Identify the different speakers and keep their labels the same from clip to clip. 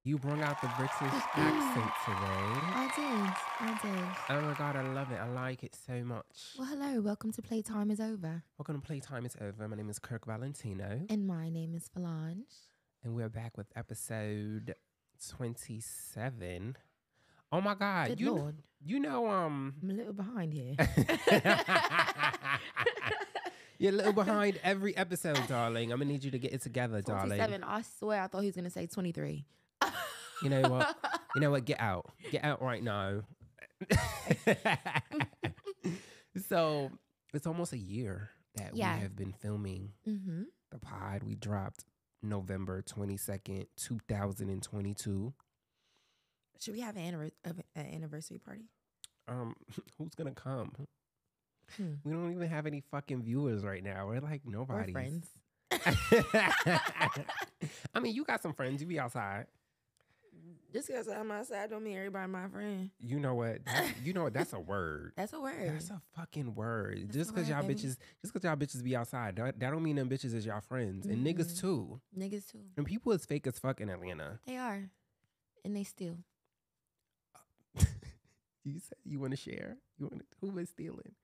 Speaker 1: You brought out the British accent today.
Speaker 2: I did.
Speaker 1: Oh my God, I love it. I like it so much.
Speaker 2: Well, hello. Welcome to Playtime is Over.
Speaker 1: Welcome to Playtime is Over. My name is Kirk Valentino.
Speaker 2: And my name is Falange.
Speaker 1: And we're back with episode 27. Oh my God.
Speaker 2: Good Lord.
Speaker 1: You know,
Speaker 2: I'm a little behind here.
Speaker 1: You're a little behind every episode, darling. I'm going to need you to get it together, darling.
Speaker 2: 27. I swear I thought he was going to say 23.
Speaker 1: You know what? You know what? Get out. Get out right now. So it's almost a year that we have been filming the pod. We dropped November 22nd, 2022.
Speaker 2: Should we have an anniversary party?
Speaker 1: Who's going to come? We don't even have any fucking viewers right now. We're like nobody.
Speaker 2: We're friends.
Speaker 1: I mean, you got some friends. You be outside.
Speaker 2: Just because I'm outside don't mean everybody my friend.
Speaker 1: You know what? That's a word.
Speaker 2: That's a word.
Speaker 1: That's a fucking word.
Speaker 2: That's
Speaker 1: just because y'all bitches be outside, that don't mean them bitches is y'all friends. And niggas too.
Speaker 2: Niggas too.
Speaker 1: And people is fake as fuck in Atlanta.
Speaker 2: They are. And they steal.
Speaker 1: You said you want to share? Who was stealing?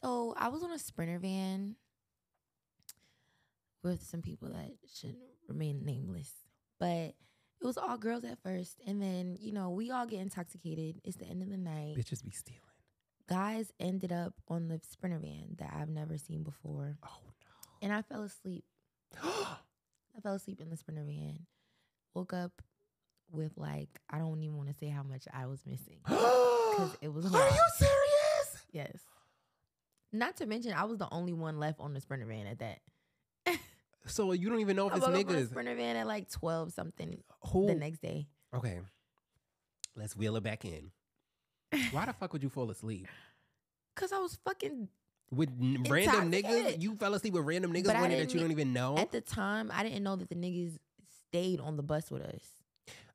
Speaker 2: So I was on a Sprinter van with some people that should remain nameless. But it was all girls at first. And then, we all get intoxicated. It's the end of the night.
Speaker 1: Bitches be stealing.
Speaker 2: Guys ended up on the Sprinter van that I've never seen before.
Speaker 1: Oh, no.
Speaker 2: And I fell asleep. I fell asleep in the Sprinter van. Woke up with, I don't even want to say how much I was missing. Because it was hard.
Speaker 1: Are you serious?
Speaker 2: Yes. Not to mention, I was the only one left on the Sprinter van at that.
Speaker 1: So you don't even know if it's
Speaker 2: I woke up on
Speaker 1: niggas.
Speaker 2: the Sprinter van at 12 something
Speaker 1: Who?
Speaker 2: the next day.
Speaker 1: Okay. Let's wheel it back in. Why the fuck would you fall asleep?
Speaker 2: Because I was fucking
Speaker 1: with random niggas?
Speaker 2: intoxicated.
Speaker 1: You fell asleep with random niggas
Speaker 2: But
Speaker 1: that you don't even know?
Speaker 2: At the time, I didn't know that the niggas stayed on the bus with us.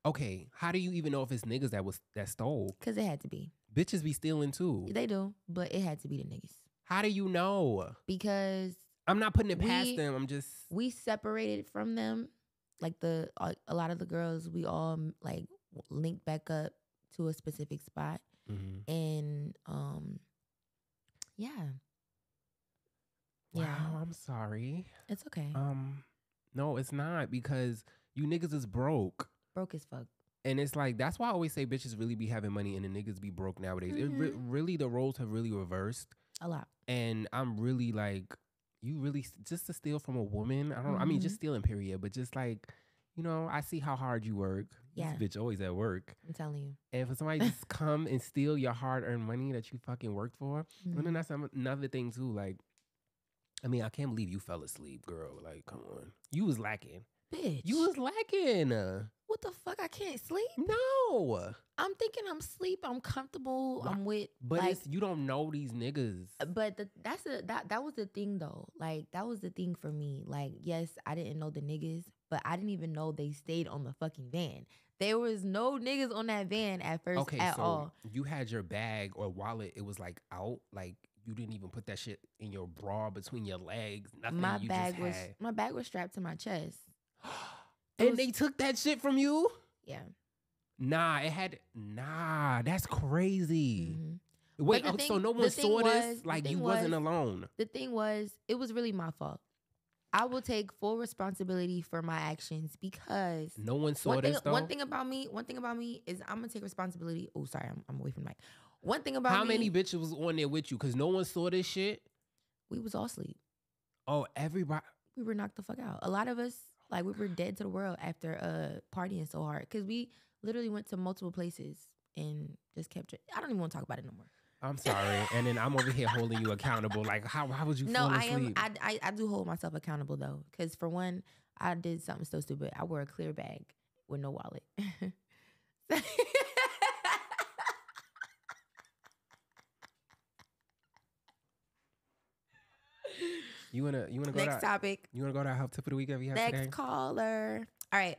Speaker 1: Okay, how do you even know if it's niggas that stole?
Speaker 2: Because it had to be.
Speaker 1: Bitches be stealing too.
Speaker 2: They do, but it had to be the niggas.
Speaker 1: How do you know?
Speaker 2: Because
Speaker 1: I'm not putting it past them. I'm just...
Speaker 2: We separated from them. A lot of the girls, we all linked back up to a specific spot.
Speaker 1: Mm-hmm.
Speaker 2: And yeah.
Speaker 1: Wow, I'm sorry.
Speaker 2: It's okay.
Speaker 1: No, it's not, because you niggas is broke.
Speaker 2: Broke as fuck.
Speaker 1: And it's that's why I always say bitches really be having money and the niggas be broke nowadays. It really, the roles have really reversed.
Speaker 2: A lot. And
Speaker 1: I'm really you really, just to steal from a woman, I mean, just stealing, period. But just I see how hard you work.
Speaker 2: Yeah.
Speaker 1: This bitch always at work.
Speaker 2: I'm telling you.
Speaker 1: And for somebody to just come and steal your hard-earned money that you fucking worked for, and then that's another thing too. I mean, I can't believe you fell asleep, girl. Come on. You was lacking.
Speaker 2: Bitch.
Speaker 1: You was lacking.
Speaker 2: What the fuck? I can't sleep?
Speaker 1: No.
Speaker 2: I'm thinking I'm asleep. I'm comfortable. I'm with.
Speaker 1: But you don't know these niggas.
Speaker 2: But that was the thing though. That was the thing for me. Yes, I didn't know the niggas, but I didn't even know they stayed on the fucking van. There was no niggas on that van at first at all.
Speaker 1: You had your bag or wallet. It was out. You didn't even put that shit in your bra between your legs. Nothing.
Speaker 2: My bag was strapped to my chest.
Speaker 1: And they took that shit from you?
Speaker 2: Yeah.
Speaker 1: Nah, that's crazy. Mm-hmm. Wait, so no one saw this? You wasn't alone.
Speaker 2: The thing was, it was really my fault. I will take full responsibility for my actions because
Speaker 1: no one saw this though?
Speaker 2: One thing about me is I'm going to take responsibility. Oh, sorry, I'm away from the mic. One thing about
Speaker 1: How many bitches was on there with you? Because no one saw this shit?
Speaker 2: We was all asleep.
Speaker 1: Oh, everybody?
Speaker 2: We were knocked the fuck out. A lot of us, we were dead to the world after partying so hard. Because we literally went to multiple places and just kept it. I don't even want to talk about it no more.
Speaker 1: I'm sorry. And then I'm over here holding you accountable. How would you fall asleep?
Speaker 2: No, I do hold myself accountable, though. Because for one, I did something so stupid. I wore a clear bag with no wallet.
Speaker 1: You wanna go
Speaker 2: Next topic.
Speaker 1: You wanna go to our health tip of the week that we have
Speaker 2: Next
Speaker 1: today?
Speaker 2: caller. All right.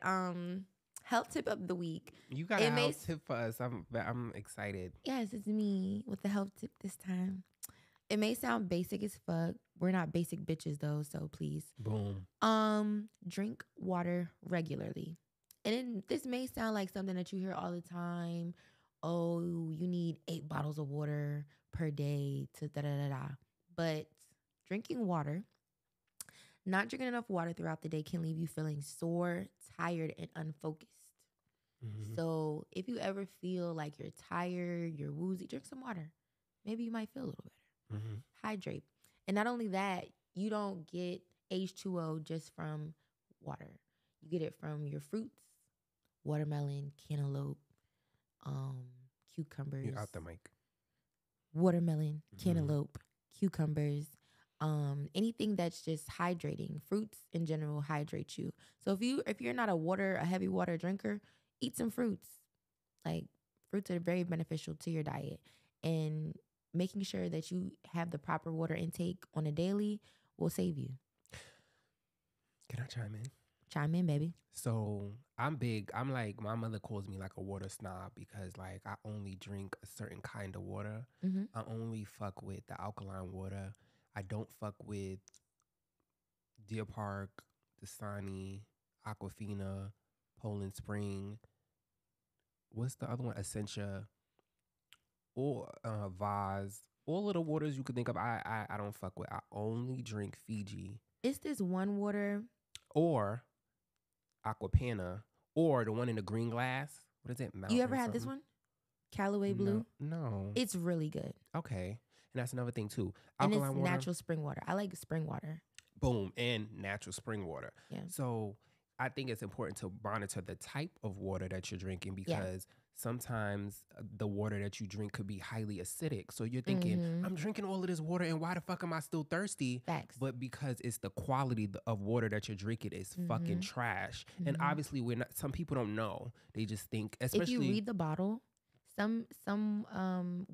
Speaker 2: Health tip of the week.
Speaker 1: You got a health tip for us. I'm excited.
Speaker 2: Yes, it's me with the health tip this time. It may sound basic as fuck. We're not basic bitches though, so please.
Speaker 1: Boom.
Speaker 2: Drink water regularly. And this may sound like something that you hear all the time. Oh, you need 8 bottles of water per day to da da da da. But drinking water, not drinking enough water throughout the day can leave you feeling sore, tired, and unfocused.
Speaker 1: Mm-hmm.
Speaker 2: So if you ever feel like you're tired, you're woozy, drink some water. Maybe you might feel a little better.
Speaker 1: Mm-hmm.
Speaker 2: Hydrate. And not only that, you don't get H2O just from water. You get it from your fruits, watermelon, cantaloupe, cucumbers.
Speaker 1: You're out the mic.
Speaker 2: Watermelon,
Speaker 1: Mm-hmm.
Speaker 2: cantaloupe, cucumbers, anything that's just hydrating. Fruits in general hydrate you. So if you're not a heavy water drinker, eat some fruits. Like fruits are very beneficial to your diet, and making sure that you have the proper water intake on a daily will save you.
Speaker 1: Can I chime in?
Speaker 2: Chime in, baby.
Speaker 1: So I'm big. I'm like, my mother calls me like a water snob because like I only drink a certain kind of water.
Speaker 2: Mm-hmm.
Speaker 1: I only fuck with the alkaline water. I don't fuck with Deer Park, Dasani, Aquafina, Poland Spring. What's the other one? Essentia or Vaz. All of the waters you could think of, I don't fuck with. I only drink Fiji
Speaker 2: It's this one water.
Speaker 1: or Aquapana or the one in the green glass. What is it? Mountain
Speaker 2: You ever had this one? Callaway Blue?
Speaker 1: No.
Speaker 2: It's really good.
Speaker 1: Okay. And that's another thing too.
Speaker 2: And
Speaker 1: Alkaline
Speaker 2: it's
Speaker 1: water.
Speaker 2: natural spring water. I like spring water.
Speaker 1: Boom. And natural spring water.
Speaker 2: Yeah.
Speaker 1: So I think it's important to monitor the type of water that you're drinking because sometimes the water that you drink could be highly acidic. So you're thinking, I'm drinking all of this water and why the fuck am I still thirsty?
Speaker 2: Facts.
Speaker 1: But because it's the quality of water that you're drinking is fucking trash. And obviously some people don't know. They just think, especially
Speaker 2: if you read the bottle, some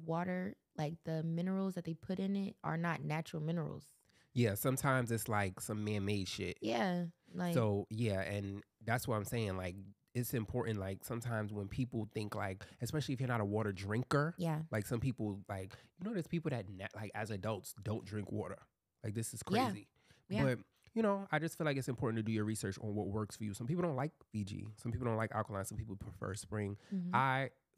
Speaker 2: water, like the minerals that they put in it are not natural minerals.
Speaker 1: Yeah, sometimes it's like some man-made shit.
Speaker 2: Yeah. Like,
Speaker 1: so yeah, and that's what I'm saying. Like it's important. Like sometimes when people think like, especially if you're not a water drinker, like some people like, there's people that like as adults don't drink water. Like this is crazy.
Speaker 2: Yeah.
Speaker 1: But I just feel like it's important to do your research on what works for you. Some people don't like Fiji. Some people don't like alkaline. Some people prefer spring.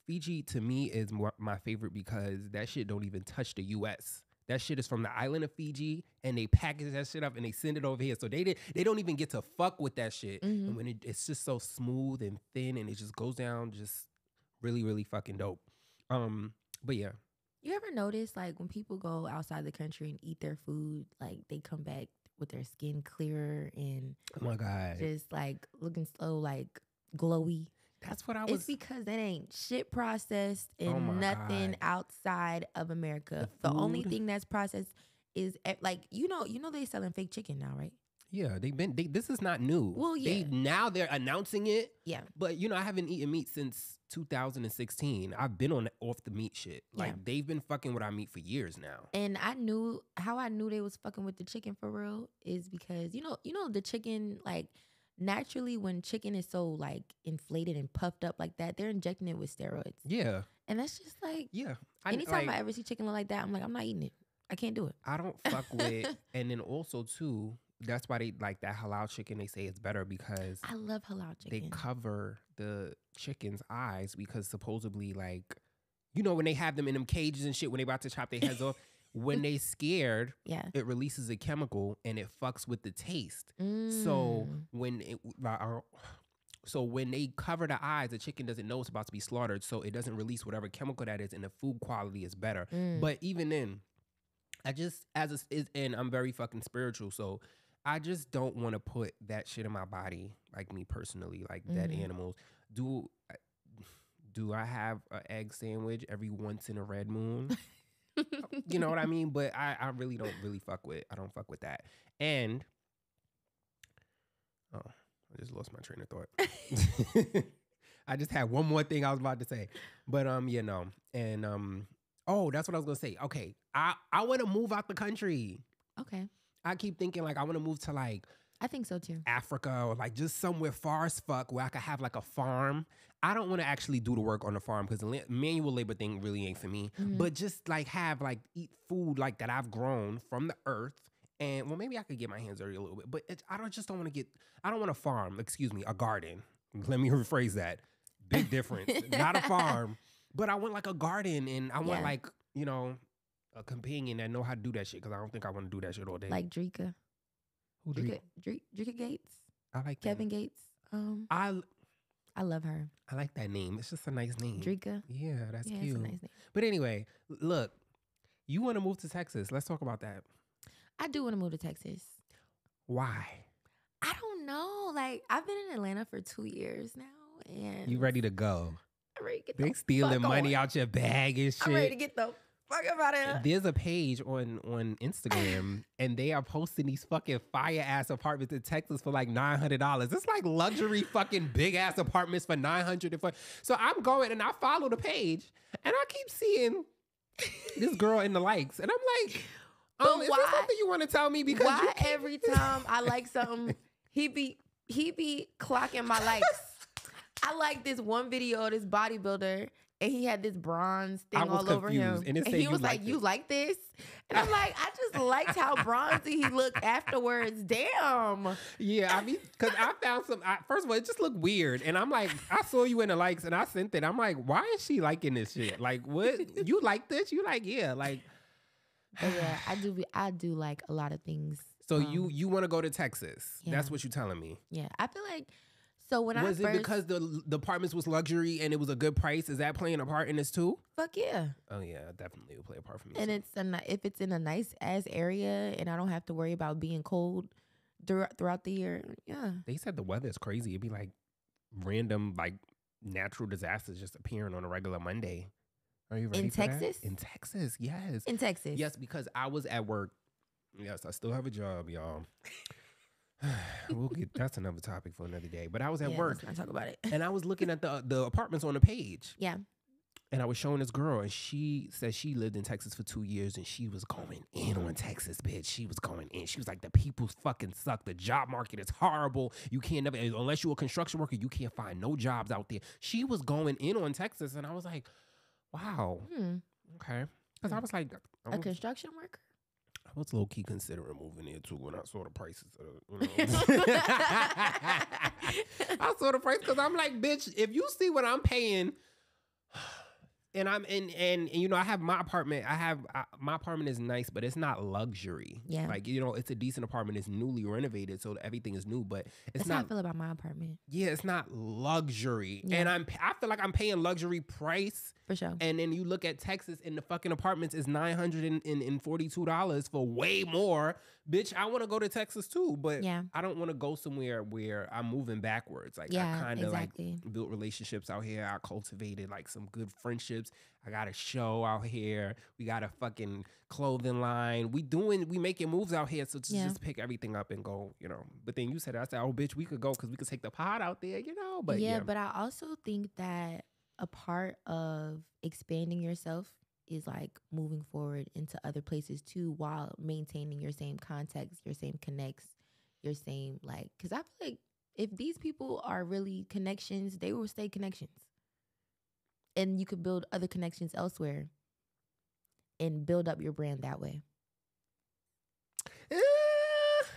Speaker 1: Fiji to me is my favorite because that shit don't even touch the U.S. That shit is from the island of Fiji, and they package that shit up and they send it over here. So they don't even get to fuck with that shit. And when it's just so smooth and thin, and it just goes down, just really, really fucking dope. But yeah.
Speaker 2: You ever notice like when people go outside the country and eat their food, like they come back with their skin clearer and
Speaker 1: oh my God,
Speaker 2: just like looking so like glowy?
Speaker 1: That's what I was.
Speaker 2: It's because that ain't shit processed and nothing outside of America. The only thing that's processed is like they selling fake chicken now, right?
Speaker 1: Yeah, this is not new.
Speaker 2: Well, yeah.
Speaker 1: They're announcing it.
Speaker 2: Yeah.
Speaker 1: But I haven't eaten meat since 2016. I've been off the meat shit. Like they've been fucking with our meat for years now.
Speaker 2: And I knew they was fucking with the chicken for real is because the chicken, like naturally when chicken is so like inflated and puffed up like that, they're injecting it with steroids. Yeah. And that's just like, anytime I ever see chicken look like that, I'm like, I'm not eating it. I can't do it.
Speaker 1: I don't fuck with. And then also too, that's why they like that halal chicken. They say it's better because
Speaker 2: I love halal chicken.
Speaker 1: They cover the chicken's eyes because supposedly like, when they have them in them cages and shit when they about to chop their heads off, when they scared, it releases a chemical and it fucks with the taste. So when they cover the eyes, the chicken doesn't know it's about to be slaughtered, so it doesn't release whatever chemical that is, and the food quality is better. But even then, and I'm very fucking spiritual, so I just don't want to put that shit in my body, like me personally, like dead animals. Do I have an egg sandwich every once in a red moon? You know what I mean? But I really don't fuck with. I don't fuck with that. And I just lost my train of thought. I just had one more thing I was about to say, but and that's what I was gonna say. Okay, I want to move out the country.
Speaker 2: Okay.
Speaker 1: I keep thinking like I want to move to like
Speaker 2: I think so too.
Speaker 1: Africa or like just somewhere far as fuck where I could have like a farm. I don't want to actually do the work on the farm because the manual labor thing really ain't for me. But just like have like eat food like that I've grown from the earth. And well, maybe I could get my hands dirty a little bit. But I don't want to farm, a garden. Let me rephrase that. Big difference. Not a farm, but I want like a garden, and I want like, you know, a companion that know how to do that shit, because I don't think I want to do that shit all day.
Speaker 2: Like Drika.
Speaker 1: Who
Speaker 2: Drika Gates.
Speaker 1: I like
Speaker 2: Kevin
Speaker 1: that.
Speaker 2: Gates. I love her.
Speaker 1: I like that name. It's just a nice name.
Speaker 2: Drika.
Speaker 1: Yeah, that's cute.
Speaker 2: It's a nice name.
Speaker 1: But anyway, look, you want to move to Texas. Let's talk about that.
Speaker 2: I do want to move to Texas.
Speaker 1: Why?
Speaker 2: I don't know. Like, I've been in Atlanta for 2 years now, and
Speaker 1: You ready to go?
Speaker 2: I'm ready to get
Speaker 1: They
Speaker 2: the
Speaker 1: stealing
Speaker 2: fuck
Speaker 1: money
Speaker 2: on.
Speaker 1: out your bag and shit.
Speaker 2: I'm ready to get the fuck up out of here.
Speaker 1: There's a page on Instagram and they are posting these fucking fire ass apartments in Texas for like $900. It's like luxury fucking big ass apartments for $900. So I'm going and I follow the page and I keep seeing this girl in the likes and I'm like, is there something you want to tell me? Because
Speaker 2: why every time I like something, he be clocking my likes. I like this one video of this bodybuilder, and he had this bronze thing all over him.
Speaker 1: And
Speaker 2: he was like, "You like this?" And I'm like, "I just liked how bronzy he looked afterwards." Damn.
Speaker 1: Yeah, I mean, because I found some. First of all, it just looked weird, and I'm like, I saw you in the likes, and I sent it. I'm like, why is she liking this shit? Like, what? You like this? You like, yeah, like.
Speaker 2: But yeah, I do like a lot of things.
Speaker 1: So you want to go to Texas?
Speaker 2: Yeah.
Speaker 1: That's what you're telling me.
Speaker 2: Yeah, I feel like. So when
Speaker 1: was it because the apartments was luxury and it was a good price? Is that playing a part in this too?
Speaker 2: Fuck yeah.
Speaker 1: Oh yeah, definitely will play a part for me.
Speaker 2: And if it's in a nice ass area and I don't have to worry about being cold throughout the year, yeah.
Speaker 1: They said the weather is crazy. It'd be like random like natural disasters just appearing on a regular Monday. Are you ready
Speaker 2: in
Speaker 1: for
Speaker 2: Texas?
Speaker 1: That? In Texas, yes.
Speaker 2: In Texas,
Speaker 1: yes, because I was at work. Yes, I still have a job, y'all. That's another topic for another day. But I was at work.
Speaker 2: Let's not talk about it.
Speaker 1: And I was looking at the apartments on the page.
Speaker 2: Yeah.
Speaker 1: And I was showing this girl, and she said she lived in Texas for 2 years, and she was going in on Texas, bitch. She was going in. She was like, the people fucking suck. The job market is horrible. You can't never, unless you're a construction worker, you can't find no jobs out there. She was going in on Texas, and I was like, wow. Okay. Because I was like,
Speaker 2: a construction worker?
Speaker 1: I was low key considering moving there too when I saw the prices. I saw the price because I'm like, bitch, if you see what I'm paying, and I'm and you know, I have my apartment. My apartment is nice, but it's not luxury.
Speaker 2: Yeah,
Speaker 1: like, you know, it's a decent apartment. It's newly renovated, so everything is new. But it's
Speaker 2: That's
Speaker 1: not.
Speaker 2: How I feel about my apartment.
Speaker 1: Yeah, it's not luxury,
Speaker 2: Yeah.
Speaker 1: and I feel like I'm paying luxury price.
Speaker 2: For sure.
Speaker 1: And then you look at Texas and the fucking apartments is $942 for way more. Bitch, I want to go to Texas too, but I don't want to go somewhere where I'm moving backwards. Like, I kind of like built relationships out here. I cultivated like some good friendships. I got a show out here. We got a fucking clothing line. We making moves out here. So to just pick everything up and go, you know. But then you said, I said, oh bitch, we could go because we could take the pod out there, you know. But
Speaker 2: but I also think that a part of expanding yourself is like moving forward into other places too, while maintaining your same context, your same connects, your same like, because I feel like if these people are really connections, they will stay connections. And you could build other connections elsewhere and build up your brand that way.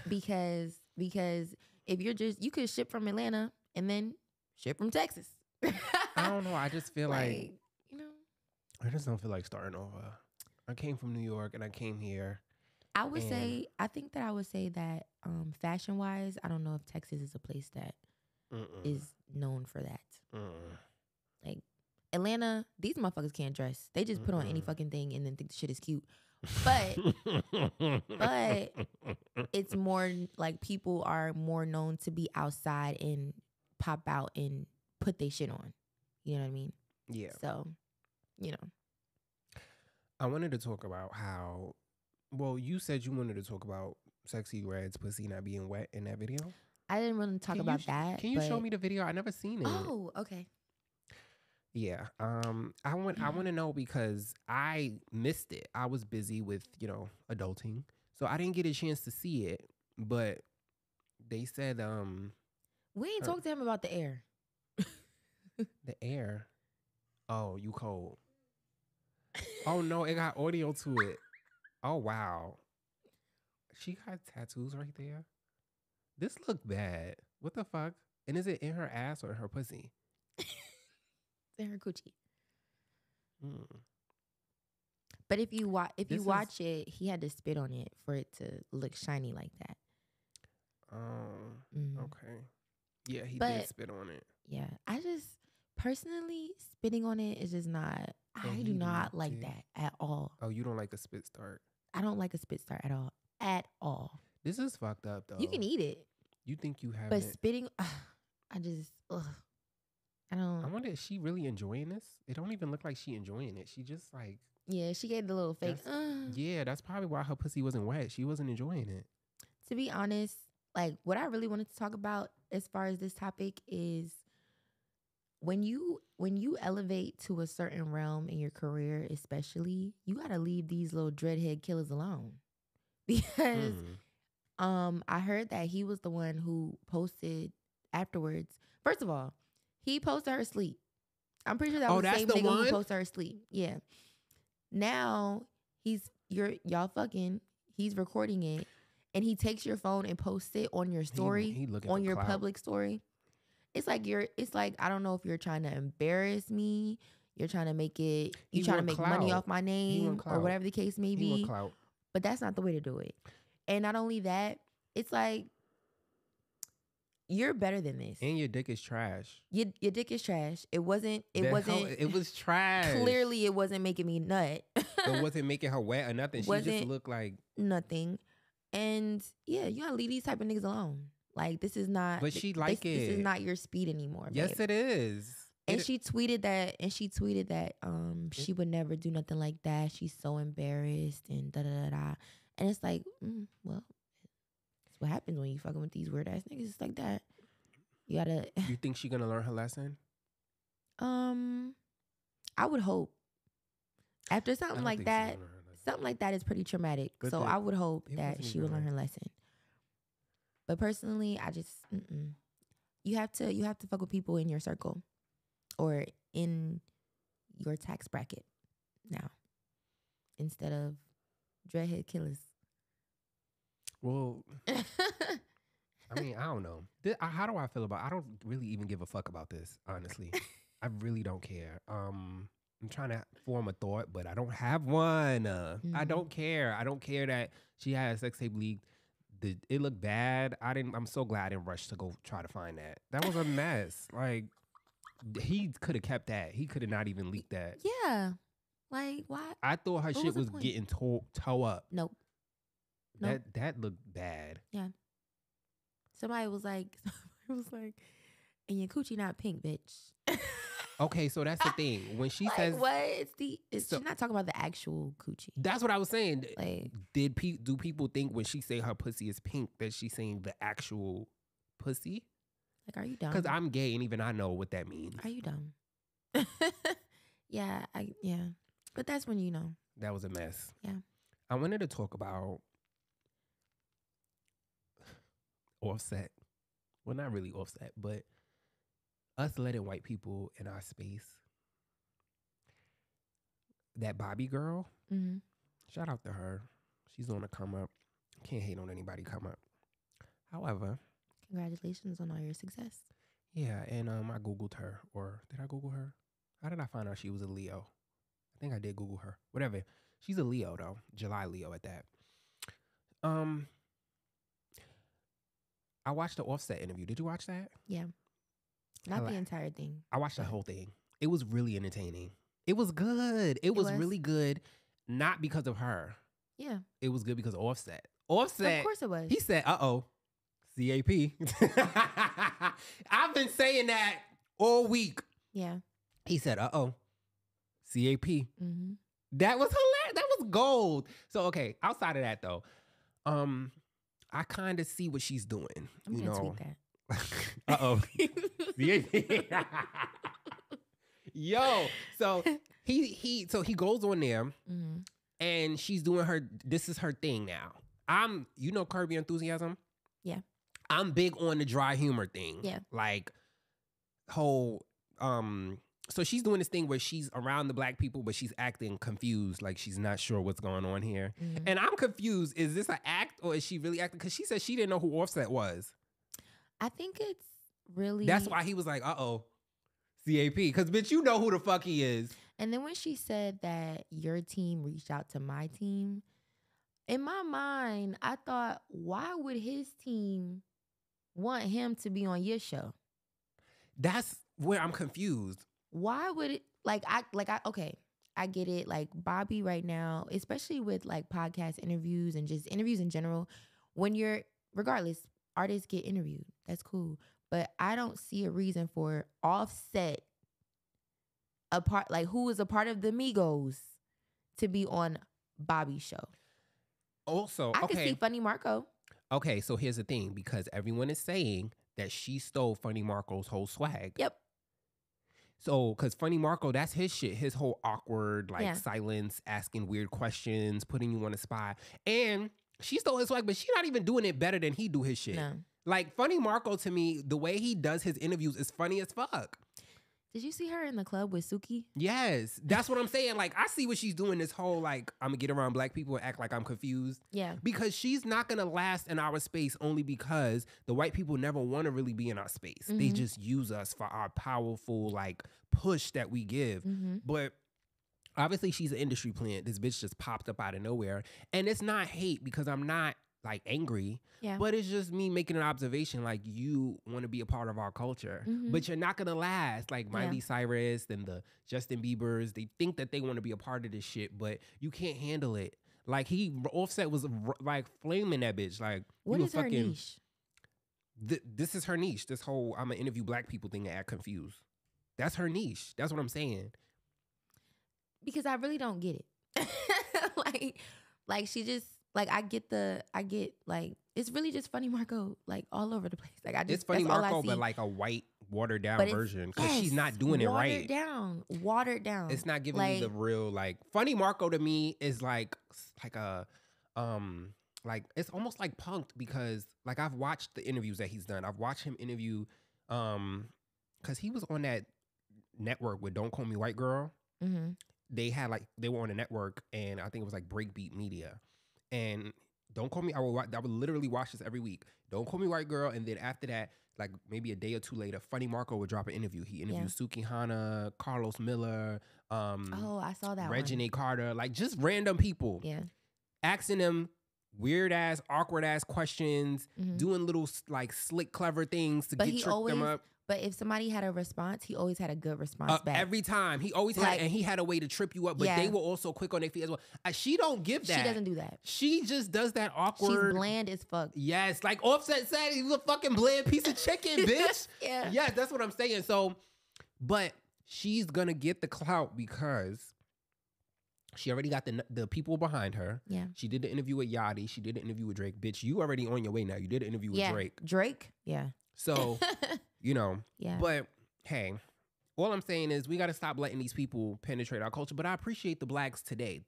Speaker 2: Because if you're you could ship from Atlanta and then ship from Texas.
Speaker 1: I don't know. I just feel like,
Speaker 2: you know,
Speaker 1: I just don't feel like starting over. I came from New York and I came here.
Speaker 2: I would say that fashion wise, I don't know if Texas is a place that is known for that. Like Atlanta, these motherfuckers can't dress. They just put on any fucking thing and then think the shit is cute. But it's more like people are more known to be outside and pop out and put their shit on. You know what I mean?
Speaker 1: Yeah.
Speaker 2: So, you know.
Speaker 1: I wanted to talk about how, well, you said you wanted to talk about Sexy Red's pussy not being wet in that video.
Speaker 2: I didn't really talk about that.
Speaker 1: Can you show me the video? I never seen it.
Speaker 2: Oh, okay.
Speaker 1: Yeah. I want to know because I missed it. I was busy with, you know, adulting. So I didn't get a chance to see it. But they said
Speaker 2: we ain't talked to him about the air.
Speaker 1: The air. Oh, you cold. Oh no, it got audio to it. Oh wow. She got tattoos right there. This look bad. What the fuck? And is it in her ass or in her pussy?
Speaker 2: In her coochie.
Speaker 1: Mm.
Speaker 2: But if you watch
Speaker 1: This
Speaker 2: it, he had to spit on it for it to look shiny like that.
Speaker 1: Okay. Yeah, he
Speaker 2: But
Speaker 1: did spit on it.
Speaker 2: yeah, I just personally spitting on it is just not. I
Speaker 1: And
Speaker 2: do
Speaker 1: he
Speaker 2: not like
Speaker 1: did.
Speaker 2: that at all.
Speaker 1: Oh, you don't like a spit start?
Speaker 2: I don't like a spit start at all. At all.
Speaker 1: This is fucked up though.
Speaker 2: You can eat it,
Speaker 1: You think you have
Speaker 2: but
Speaker 1: it?
Speaker 2: spitting, I just, I don't.
Speaker 1: I wonder, is she really enjoying this? It don't even look like she enjoying it. She just like,
Speaker 2: Yeah, she gave the little fake.
Speaker 1: yeah, that's probably why her pussy wasn't wet. She wasn't enjoying it.
Speaker 2: To be honest, like what I really wanted to talk about as far as this topic is when you elevate to a certain realm in your career, especially, you gotta leave these little dreadhead killers alone. Because I heard that he was the one who posted afterwards. First of all, he posted her asleep. I'm pretty sure that was the same nigga who posted her asleep. Yeah. Now y'all fucking, he's recording it, and he takes your phone and posts it on your story,
Speaker 1: He
Speaker 2: on your public story. It's like I don't know if you're trying to embarrass me, you're trying to make it, you're trying to make money off my name or whatever the case may be. But that's not the way to do it. And not only that, it's like, you're better than this.
Speaker 1: And your dick is trash.
Speaker 2: Your dick is trash. It was
Speaker 1: trash.
Speaker 2: Clearly, it wasn't making me nut.
Speaker 1: It wasn't making her wet or nothing. She just looked like
Speaker 2: nothing. And yeah, you gotta leave these type of niggas alone. Like, this is not.
Speaker 1: But she
Speaker 2: this is not your speed anymore.
Speaker 1: Yes,
Speaker 2: babe.
Speaker 1: it is.
Speaker 2: And she tweeted that. She would never do nothing like that. She's so embarrassed and da da da da. And it's like, well, that's what happens when you fucking with these weird ass niggas. It's like that. You gotta.
Speaker 1: You think she gonna learn her lesson?
Speaker 2: I would hope. After something like that is pretty traumatic. But so I would hope that she will learn her lesson. But personally, I just you have to fuck with people in your circle or in your tax bracket now instead of dreadhead killers.
Speaker 1: Well, I mean, I don't know. How do I feel about? I don't really even give a fuck about this, honestly. I really don't care. I'm trying to form a thought, but I don't have one. I don't care. I don't care that she had a sex tape leaked. It looked bad. I'm so glad I didn't rush to go try to find that. That was a mess. Like, he could have kept that. He could have not even leaked that.
Speaker 2: Yeah. Like, why?
Speaker 1: I thought her shit was getting toe up.
Speaker 2: Nope.
Speaker 1: That looked bad.
Speaker 2: Yeah. Somebody was like, and your coochie not pink, bitch.
Speaker 1: Okay, so that's the thing. When she says
Speaker 2: what? She's not talking about the actual coochie.
Speaker 1: That's what I was saying.
Speaker 2: Like,
Speaker 1: do people think when she say her pussy is pink that she's saying the actual pussy?
Speaker 2: Like, are you dumb?
Speaker 1: Because I'm gay and even I know what that means.
Speaker 2: Are you dumb? Yeah. But that's when you know.
Speaker 1: That was a mess.
Speaker 2: Yeah.
Speaker 1: I wanted to talk about Offset. Well, not really Offset, but us letting white people in our space. That Bobbi girl, shout out to her. She's on the come up. Can't hate on anybody come up. However,
Speaker 2: congratulations on all your success.
Speaker 1: Yeah, and I Googled her. Or did I Google her? How did I find out she was a Leo? I think I did Google her. Whatever. She's a Leo, though. July Leo at that. I watched the Offset interview. Did you watch that?
Speaker 2: Yeah. Not the entire thing.
Speaker 1: I watched the whole thing. It was really entertaining. It was good. It was really good. Not because of her.
Speaker 2: Yeah.
Speaker 1: It was good because of Offset. Offset.
Speaker 2: Of course it was.
Speaker 1: He said, CAP. I've been saying that all week.
Speaker 2: Yeah.
Speaker 1: He said, CAP.
Speaker 2: Mm-hmm.
Speaker 1: That was hilarious. That was gold. So, okay, outside of that, though, I kind of see what she's doing.
Speaker 2: I'm going to tweet
Speaker 1: that. Yo, so he goes on there, and she's doing this is her thing now. Curb Your Enthusiasm?
Speaker 2: Yeah.
Speaker 1: I'm big on the dry humor thing.
Speaker 2: Yeah.
Speaker 1: Like, whole, so she's doing this thing where she's around the black people, but she's acting confused, like she's not sure what's going on here. And I'm confused. Is this an act or is she really acting? Because she said she didn't know who Offset was.
Speaker 2: I think really.
Speaker 1: That's why he was like, uh-oh, CAP. Because, bitch, you know who the fuck he is.
Speaker 2: And then when she said that your team reached out to my team, in my mind, I thought, why would his team want him to be on your show?
Speaker 1: That's where I'm confused.
Speaker 2: Why would it, okay, I get it. Like Bobbi right now, especially with like podcast interviews and just interviews in general, regardless, artists get interviewed. That's cool. But I don't see a reason for Offset, who is a part of the Migos, to be on Bobbi's show.
Speaker 1: Also,
Speaker 2: I could see Funny Marco.
Speaker 1: Okay, so here's the thing, because everyone is saying that she stole Funny Marco's whole swag.
Speaker 2: Yep.
Speaker 1: So, because Funny Marco, that's his shit. His whole awkward, silence, asking weird questions, putting you on the spot. And she stole his swag, but she's not even doing it better than he do his shit.
Speaker 2: No.
Speaker 1: Like, Funny Marco, to me, the way he does his interviews is funny as fuck.
Speaker 2: Did you see her in the club with Suki?
Speaker 1: Yes. That's what I'm saying. Like, I see what she's doing, this whole, like, I'm going to get around black people and act like I'm confused.
Speaker 2: Yeah.
Speaker 1: Because she's not going to last in our space only because the white people never want to really be in our space. Mm-hmm. They just use us for our powerful, like, push that we give. Mm-hmm. But obviously, she's an industry plant. This bitch just popped up out of nowhere. And it's not hate because I'm not, like, angry. Yeah. But it's just me making an observation, like, you want to be a part of our culture, but you're not going to last. Like Miley Cyrus and the Justin Biebers, they think that they want to be a part of this shit, but you can't handle it. Like, Offset was, like, flaming that bitch. Like,
Speaker 2: what is her niche?
Speaker 1: This is her niche. This whole, I'm going to interview black people thing and act confused. That's her niche. That's what I'm saying.
Speaker 2: Because I really don't get it. like she just, like, I get, like, it's really just Funny Marco, like, all over the place. Like,
Speaker 1: it's Funny Marco, but like a white, watered down version, because she's not doing it right.
Speaker 2: Watered down.
Speaker 1: It's not giving me the real, like, Funny Marco to me is like a, like, it's almost like punked, because, like, I've watched the interviews that he's done. I've watched him interview, because he was on that network with Don't Call Me White Girl. Mm-hmm. They were on a network, and I think it was like Breakbeat Media. And Don't Call Me, I would literally watch this every week. Don't Call Me White Girl, and then after that, like maybe a day or two later, Funny Marco would drop an interview. He interviewed Suki Hana, Carlos Miller,
Speaker 2: I saw that
Speaker 1: Reginae Carter, like just random people.
Speaker 2: Yeah.
Speaker 1: Asking them weird ass, awkward ass questions, doing little like slick, clever things to trick them up.
Speaker 2: But if somebody had a response, he always had a good response back.
Speaker 1: Every time. He always had, and he had a way to trip you up, but they were also quick on their feet as well. She don't give that.
Speaker 2: She doesn't do that.
Speaker 1: She just does that awkward.
Speaker 2: She's bland as fuck.
Speaker 1: Yes, like Offset said, he was a fucking bland piece of chicken, bitch.
Speaker 2: Yeah.
Speaker 1: Yes, that's what I'm saying. So, but she's going to get the clout because she already got the people behind her.
Speaker 2: Yeah.
Speaker 1: She did the interview with Yachty. She did the interview with Drake. Bitch, you already on your way now. You did an interview with Drake.
Speaker 2: Drake? Yeah.
Speaker 1: So, but hey, all I'm saying is we got to stop letting these people penetrate our culture. But I appreciate the blacks today.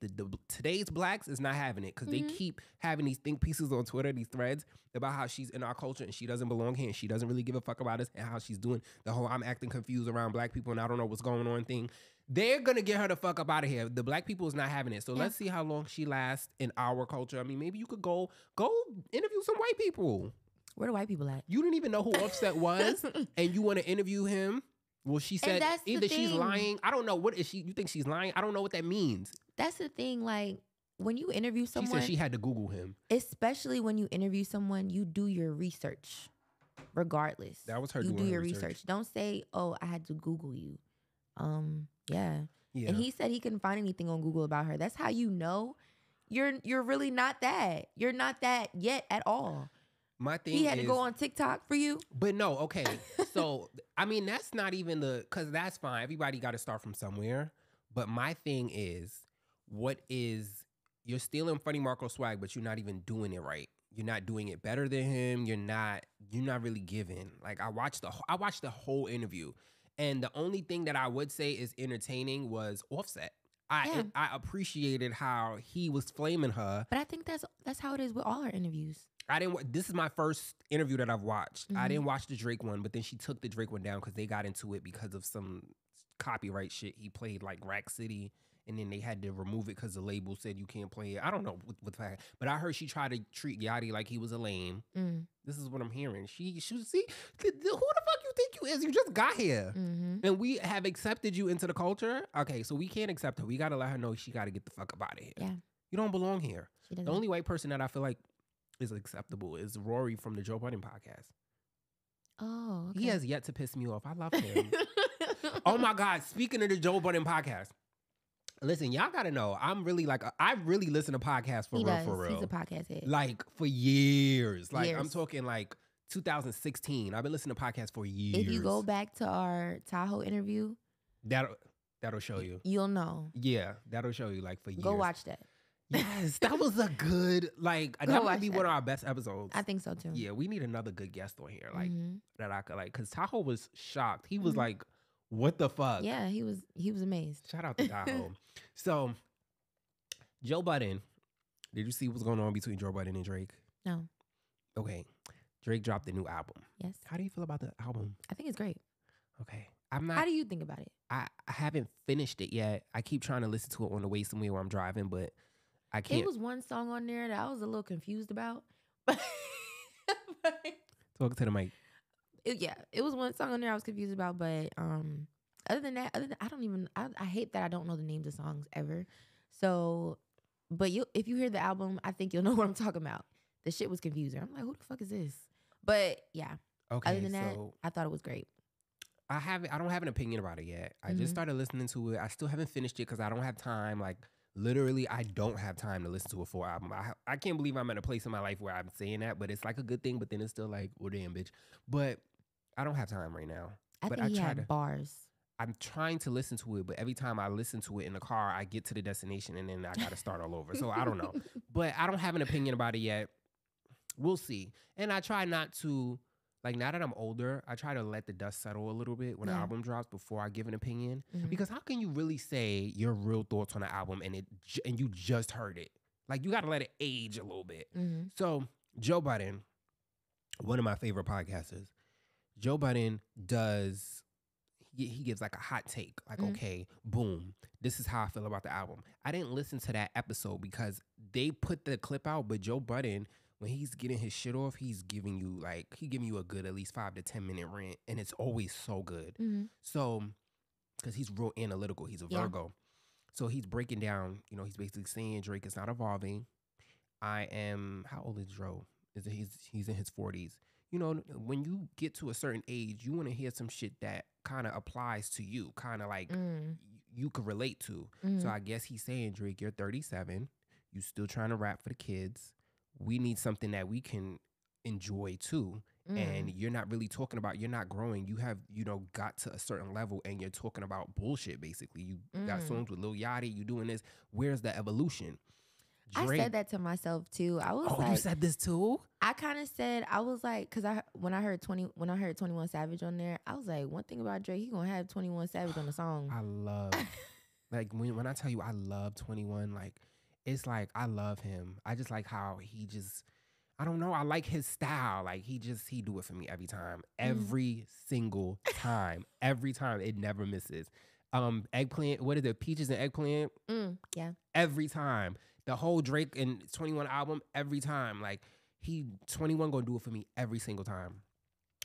Speaker 1: Today's blacks is not having it because they keep having these think pieces on Twitter, these threads about how she's in our culture and she doesn't belong here and she doesn't really give a fuck about us and how she's doing the whole I'm acting confused around black people and I don't know what's going on thing. They're going to get her the fuck up out of here. The black people is not having it. So let's see how long she lasts in our culture. I mean, maybe you could go interview some white people.
Speaker 2: Where the white people at?
Speaker 1: You didn't even know who Offset was, and you want to interview him? Well, she said either she's lying. I don't know. What is she? You think she's lying? I don't know what that means.
Speaker 2: That's the thing. Like, when you interview someone...
Speaker 1: She said she had to Google him.
Speaker 2: Especially when you interview someone, you do your research, regardless.
Speaker 1: That was her
Speaker 2: doing
Speaker 1: her
Speaker 2: You do your
Speaker 1: research.
Speaker 2: Don't say, oh, I had to Google you. Yeah. And he said he couldn't find anything on Google about her. That's how you know you're really not that. You're not that yet at all.
Speaker 1: My thing
Speaker 2: he had to go on TikTok for you?
Speaker 1: But no, okay. So, I mean, that's not even because that's fine. Everybody got to start from somewhere. But my thing is, you're stealing Funny Marco swag, but you're not even doing it right. You're not doing it better than him. You're not really giving. Like, I watched the whole interview. And the only thing that I would say is entertaining was Offset. I appreciated how he was flaming her.
Speaker 2: But I think that's how it is with all her interviews.
Speaker 1: This is my first interview that I've watched. I didn't watch the Drake one, but then she took the Drake one down because they got into it because of some copyright shit. He played like Rack City, and then they had to remove it because the label said you can't play it. I don't know what the fact, but I heard she tried to treat Yachty like he was a lame. This is what I'm hearing. She see who the fuck you think you is? You just got here.
Speaker 2: Mm-hmm.
Speaker 1: And we have accepted you into the culture. Okay, so we can't accept her. We got to let her know she got to get the fuck up out of here.
Speaker 2: Yeah.
Speaker 1: You don't belong here.
Speaker 2: She
Speaker 1: The
Speaker 2: doesn't.
Speaker 1: only white person that I feel like is acceptable is Rory from the Joe Budden podcast.
Speaker 2: Oh, okay.
Speaker 1: He has yet to piss me off. I love him. Oh my God. Speaking of the Joe Budden podcast. Listen, y'all got to know. I'm really like, I really listen to podcasts for
Speaker 2: He
Speaker 1: real,
Speaker 2: does.
Speaker 1: for real.
Speaker 2: He's a podcast head.
Speaker 1: Like for years. Like I'm
Speaker 2: Years.
Speaker 1: talking like 2016. I've been listening to podcasts for years.
Speaker 2: If you go back to our Tahoe interview,
Speaker 1: that'll show you.
Speaker 2: you'll know.
Speaker 1: Yeah, that'll show you like for years.
Speaker 2: Go watch that.
Speaker 1: Yes, that was a good like
Speaker 2: Go
Speaker 1: that might
Speaker 2: watch
Speaker 1: be
Speaker 2: that.
Speaker 1: one of our best episodes.
Speaker 2: I think so too.
Speaker 1: Yeah, we need another good guest on here like
Speaker 2: Mhm.
Speaker 1: that I could like cuz Tahoe was shocked. He was
Speaker 2: Mhm.
Speaker 1: like, "What the fuck?"
Speaker 2: Yeah, he was amazed.
Speaker 1: Shout out to Tahoe. So, Joe Budden, did you see what's going on between Joe Budden and Drake?
Speaker 2: No.
Speaker 1: Okay. Drake dropped a new album.
Speaker 2: Yes.
Speaker 1: How do you feel about the album?
Speaker 2: I think it's great.
Speaker 1: Okay. I'm not
Speaker 2: How do you think about it?
Speaker 1: I haven't finished it yet. I keep trying to listen to it on the way somewhere where I'm driving, but I can't.
Speaker 2: There was one song on there that I was a little confused about.
Speaker 1: Talk to the mic.
Speaker 2: It was one song on there I was confused about, but other than that, I hate that I don't know the names of songs ever. So, but if you hear the album, I think you'll know what I'm talking about. The shit was confusing. I'm like, who the fuck is this? But yeah,
Speaker 1: Okay.
Speaker 2: other than that,
Speaker 1: So
Speaker 2: I thought it was great.
Speaker 1: I don't have an opinion about it yet. I just
Speaker 2: Mhm.
Speaker 1: started listening to it. I still haven't finished it because I don't have time. Like literally, I don't have time to listen to a full album. I can't believe I'm at a place in my life where I'm saying that, but it's like a good thing. But then it's still like, well, damn, bitch. But I don't have time right now.
Speaker 2: I
Speaker 1: But
Speaker 2: think he
Speaker 1: try
Speaker 2: had
Speaker 1: to.
Speaker 2: bars.
Speaker 1: I'm trying to listen to it, but every time I listen to it in the car, I get to the destination and then I got to start all over. So I don't know. But I don't have an opinion about it yet. We'll see. And I try not to, like now that I'm older, I try to let the dust settle a little bit when the
Speaker 2: Yeah.
Speaker 1: album drops before I give an opinion.
Speaker 2: Mhm.
Speaker 1: Because how can you really say your real thoughts on an album and you just heard it? Like you got to let it age a little bit.
Speaker 2: Mhm.
Speaker 1: So Joe Budden, one of my favorite podcasters, Joe Budden does, he gives like a hot take. Like,
Speaker 2: Mhm.
Speaker 1: okay, boom, this is how I feel about the album. I didn't listen to that episode because they put the clip out, but Joe Budden, when he's getting his shit off, he's giving you a good at least 5 to 10 minute rant, and it's always so good.
Speaker 2: Mhm.
Speaker 1: So, because he's real analytical, he's a
Speaker 2: Yeah.
Speaker 1: Virgo. So he's breaking down, he's basically saying Drake is not evolving. How old is Dro? He's in his 40s. When you get to a certain age, you want to hear some shit that kind of applies to you, kind of like
Speaker 2: Mm.
Speaker 1: you could relate to.
Speaker 2: Mhm.
Speaker 1: So I guess he's saying, Drake, you're 37. You still trying to rap for the kids. We need something that we can enjoy too. And you're not really talking about, you're not growing. You have, got to a certain level and you're talking about bullshit, basically. You got songs with Lil Yachty, you doing this. Where's the evolution?
Speaker 2: I said that to myself too. I was like,
Speaker 1: you said this too?
Speaker 2: I kind of said, I was like, because when I heard 21 Savage on there, I was like, one thing about Drake, he gonna have 21 Savage on the song.
Speaker 1: I love, like when I tell you I love 21, like it's like I love him. I just like how he just, I don't know. I like his style. Like he do it for me every time, every single time, every time. It never misses. Eggplant. What is it? Peaches and eggplant.
Speaker 2: Yeah.
Speaker 1: Every time. The whole Drake and 21 album. Every time. Like 21 gonna do it for me every single time.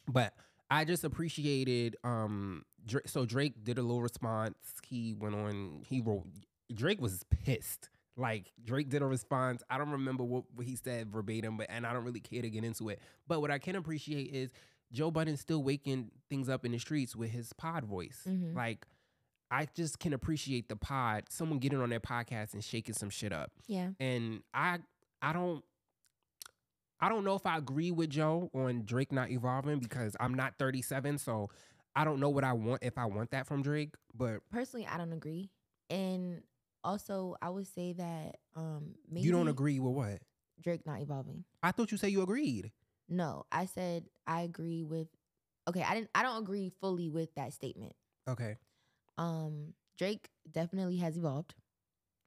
Speaker 1: But I just appreciated. So Drake did a little response. He went on. He wrote. Drake was pissed. Like Drake did a response. I don't remember what he said verbatim, and I don't really care to get into it. But what I can appreciate is Joe Budden's still waking things up in the streets with his pod voice.
Speaker 2: Mhm.
Speaker 1: Like I just can appreciate the pod, someone getting on their podcast and shaking some shit up.
Speaker 2: Yeah.
Speaker 1: And I don't know if I agree with Joe on Drake not evolving because I'm not 37, so I don't know what I want if I want that from Drake. But
Speaker 2: Personally, I don't agree. And also, I would say that maybe
Speaker 1: you don't agree with what?
Speaker 2: Drake not evolving.
Speaker 1: I thought you said you agreed.
Speaker 2: No, I said I agree with. Okay, I don't agree fully with that statement.
Speaker 1: Okay.
Speaker 2: Drake definitely has evolved,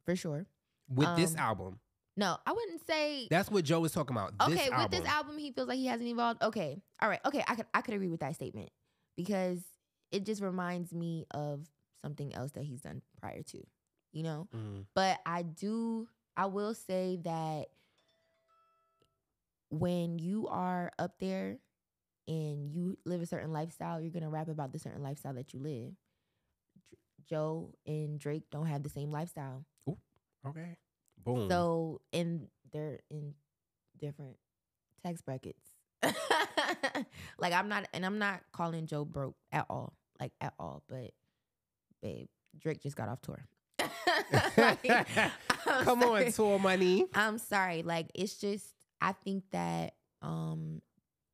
Speaker 2: for sure.
Speaker 1: With this album.
Speaker 2: No, I wouldn't say.
Speaker 1: That's what Joe was talking about.
Speaker 2: Okay, with this album, he feels like he hasn't evolved. Okay, all right. Okay, I could agree with that statement because it just reminds me of something else that he's done prior to, But I will say that when you are up there and you live a certain lifestyle, you're gonna rap about the certain lifestyle that you live. Joe and Drake don't have the same lifestyle.
Speaker 1: Ooh, okay. Boom.
Speaker 2: So they're in different tax brackets. Like I'm not calling Joe broke at all. Like at all. But babe, Drake just got off tour. Like,
Speaker 1: Come on, tour money.
Speaker 2: I'm sorry. Like it's just I think that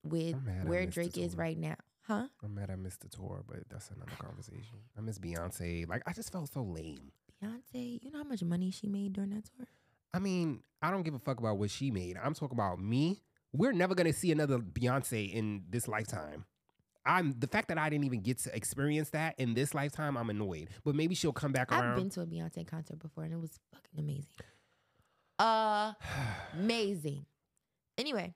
Speaker 2: with where Drake is right now. Huh?
Speaker 1: I'm mad I missed the tour, but that's another conversation. I miss Beyonce. Like, I just felt so lame.
Speaker 2: Beyonce, you know how much money she made during that tour?
Speaker 1: I mean, I don't give a fuck about what she made. I'm talking about me. We're never going to see another Beyonce in this lifetime. The fact that I didn't even get to experience that in this lifetime, I'm annoyed. But maybe she'll come back around.
Speaker 2: I've been to a Beyonce concert before, and it was fucking amazing. Amazing. Anyway,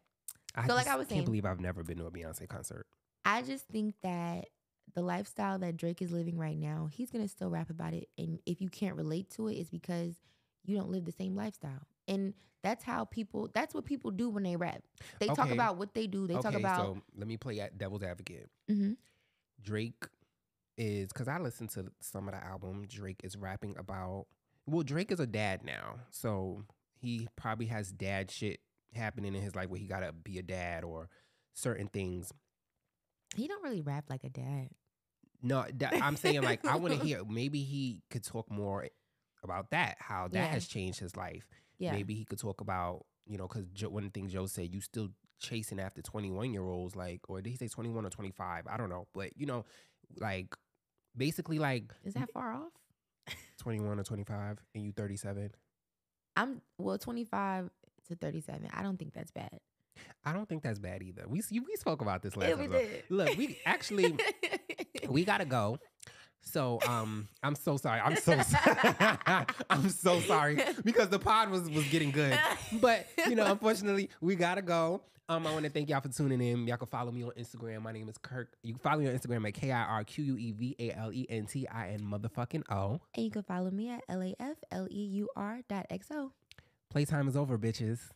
Speaker 2: like I was saying,
Speaker 1: I can't believe I've never been to a Beyonce concert.
Speaker 2: I just think that the lifestyle that Drake is living right now, he's going to still rap about it. And if you can't relate to it, it's because you don't live the same lifestyle. And that's what people do when they rap. They talk about what they do. They talk about.
Speaker 1: So let me play devil's advocate.
Speaker 2: Mm-hmm.
Speaker 1: Drake is, because I listened to some of the album, Drake is rapping about, well, Drake is a dad now. So he probably has dad shit happening in his life where he got to be a dad or certain things.
Speaker 2: He don't really rap like a dad.
Speaker 1: No, I'm saying like I want to hear. Maybe he could talk more about that. How that has changed his life. Yeah. Maybe he could talk about because one thing Joe said, you still chasing after 21-year-olds, like, or did he say 21 or 25? I don't know, but like basically like.
Speaker 2: Is that far off?
Speaker 1: 21 or 25, and you 37.
Speaker 2: 25 to 37. I don't think that's bad.
Speaker 1: I don't think that's bad either. We spoke about this last
Speaker 2: episode.
Speaker 1: We did. Look, we actually we gotta go. So I'm so sorry. I'm so sorry. I'm so sorry because the pod was getting good, but unfortunately we gotta go. I want to thank y'all for tuning in. Y'all can follow me on Instagram. My name is Kirk. You can follow me on Instagram at KIRQUEVALENTIN motherfucking O.
Speaker 2: And you can follow me at LAFLEUR.XO.
Speaker 1: Playtime is over, bitches.